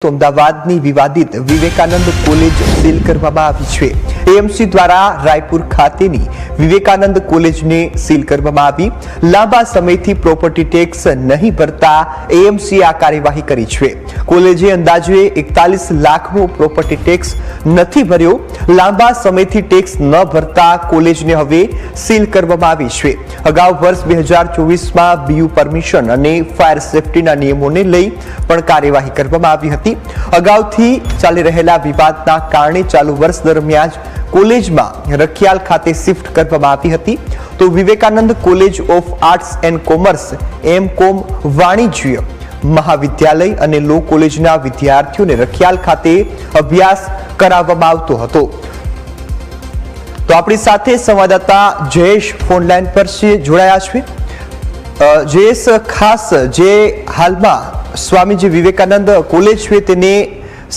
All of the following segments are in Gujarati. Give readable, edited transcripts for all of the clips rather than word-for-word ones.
તો અમદાવાદની વિવાદિત વિવેકાનંદ કોલેજ સીલ કરવામાં આવી છે। એએમસી દ્વારા રાયપુર ખાતેની વિવેકાનંદ કોલેજને સીલ કરવામાં આવી। લાંબા સમયથી પ્રોપર્ટી ટેક્સ નહીં ભરતા એએમસી આ કાર્યવાહી કરી છે। કોલેજે અંદાજે 41 લાખનો પ્રોપર્ટી ટેક્સ નથી ભર્યો। લાંબા સમયથી ટેક્સ ન ભરતા કોલેજને હવે સીલ કરવામાં આવી છે। અગાઉ વર્ષ 2024માં બીયુ પરમિશન અને ફાયર સેફટીના નિયમોને લઈ પણ કાર્યવાહી કરવામાં આવી હતી। અગાઉથી ચાલી રહેલા વિવાદના કારણે ચાલુ વર્ષ દરમિયાન કોલેજમાં રખિયાલ ખાતે શિફ્ટ કરવામાં આવી હતી। તો Vivekananda college of arts and commerce MCom વાણિજ્ય મહાવિદ્યાલય અને લો કોલેજના વિદ્યાર્થીઓને રખિયાલ ખાતે અભ્યાસ કરાવવામાં આવતો હતો। તો આપણી સાથે સંવાદદાતા જયેશ ફોનલાઈન પર જોડાયા છે। જયેશ, ખાસ જે હાલમાં સ્વામીજી વિવેકાનંદ કોલેજ છે તેને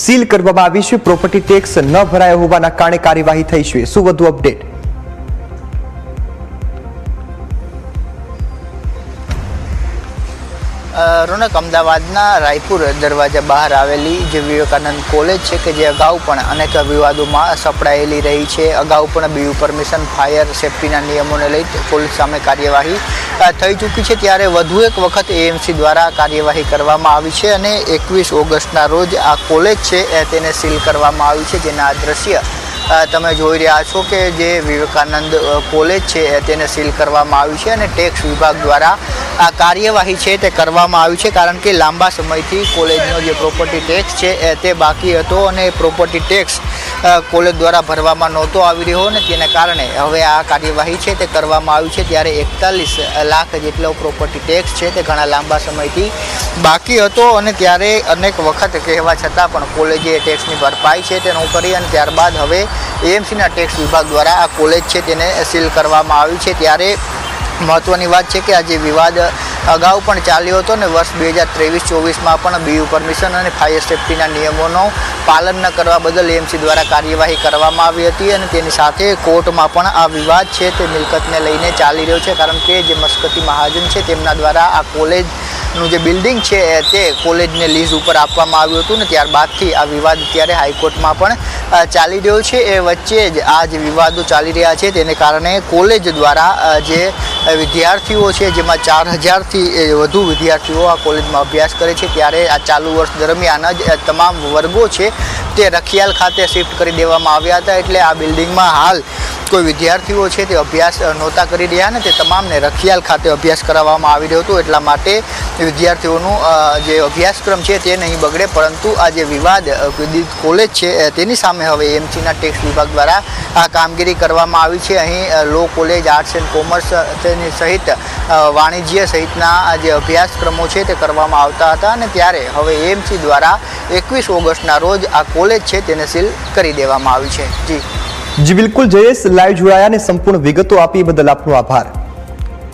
સીલ કરવામાં આવી છે, પ્રોપર્ટી ટેક્સ ન ભરાયો હોવાના કારણે કાર્યવાહી થઈ છે, શું વધુ અપડેટ? રોનક, અમદાવાદના રાયપુર દરવાજા બહાર આવેલી જે વિવેકાનંદ કોલેજ છે કે જે અગાઉ પણ અનેક વિવાદોમાં સપડાયેલી રહી છે। અગાઉ પણ બીયુ પરમિશન, ફાયર સેફટીના નિયમોને લઈ કોલેજ સામે કાર્યવાહી થઈ ચૂકી છે। ત્યારે વધુ એક વખત એએમસી દ્વારા કાર્યવાહી કરવામાં આવી છે અને 21 ઓગસ્ટના રોજ આ કોલેજ છે તેને સીલ કરવામાં આવી છે। જેના આ દ્રશ્ય તમે જોઈ રહ્યા છો કે જે વિવેકાનંદ કોલેજ છે તેને સીલ કરવામાં આવી છે અને ટેક્સ વિભાગ દ્વારા આ કાર્યવાહી છે તે કરવામાં આવી છે। કારણ કે લાંબા સમયથી કોલેજનો જે પ્રોપર્ટી ટેક્સ છે તે બાકી હતો અને પ્રોપર્ટી ટેક્સ કોલેજ દ્વારા ભરવામાં નહોતો આવી રહ્યો અને તેને કારણે હવે આ કાર્યવાહી છે તે કરવામાં આવી છે। ત્યારે 41 લાખ જેટલો પ્રોપર્ટી ટેક્સ છે તે ઘણા લાંબા સમયથી બાકી હતો અને ત્યારે અનેક વખત કહેવા છતાં પણ કોલેજે ટેક્સની ભરપાઈ છે તે ન કરી અને ત્યારબાદ હવે એએમસીના ટેક્સ વિભાગ દ્વારા આ કોલેજ છે તેને સીલ કરવામાં આવી છે। ત્યારે મહત્વની વાત છે કે આ જે વિવાદ અગાઉ પણ ચાલ્યો હતો ને વર્ષ 2023-24માં પણ બીયુ પરમિશન અને ફાયર સેફટીના નિયમોનો પાલન ન કરવા બદલ એએમસી દ્વારા કાર્યવાહી કરવામાં આવી હતી અને તેની સાથે કોર્ટમાં પણ આ વિવાદ છે તે મિલકતને લઈને ચાલી રહ્યો છે। કારણ કે જે મસ્કતી મહાજન છે તેમના દ્વારા આ કોલેજનું જે બિલ્ડિંગ છે તે કોલેજને લીઝ ઉપર આપવામાં આવ્યું હતું ને ત્યારબાદથી આ વિવાદ અત્યારે હાઈકોર્ટમાં પણ ચાલી રહ્યો છે। એ વચ્ચે જ આ જે વિવાદો ચાલી રહ્યા છે તેને કારણે કોલેજ દ્વારા જે વિદ્યાર્થીઓ છે જેમાં 4000થી વધુ વિદ્યાર્થીઓ આ કોલેજમાં અભ્યાસ કરે છે ત્યારે આ ચાલુ વર્ષ દરમિયાન જ તમામ વર્ગો છે તે રખિયાલ ખાતે શિફ્ટ કરી દેવામાં આવ્યા હતા। એટલે આ બિલ્ડિંગમાં હાલ કોઈ વિદ્યાર્થીઓ છે તે અભ્યાસ નહોતા કરી રહ્યા ને તે તમામને રખિયાલ ખાતે અભ્યાસ કરાવવામાં આવી રહ્યો હતો। એટલા માટે વિદ્યાર્થીઓનું જે અભ્યાસક્રમ છે તે નહીં બગડે, પરંતુ આ જે વિવાદ કોલેજ છે તેની સામે હવે એએમસીના ટેક્સ વિભાગ દ્વારા આ કામગીરી કરવામાં આવી છે। અહીં law college, arts and commerce સહિત વાણિજ્ય સહિતના જે અભ્યાસક્રમો છે તે કરવામાં આવતા હતા અને ત્યારે હવે એએમસી દ્વારા 21 ઓગસ્ટના રોજ આ કોલેજ છે તેને સીલ કરી દેવામાં આવી છે। જી બિલકુલ જયેશ, લાઈવ જોડાયા અને સંપૂર્ણ વિગતો આપી બદલ આપનો આભાર।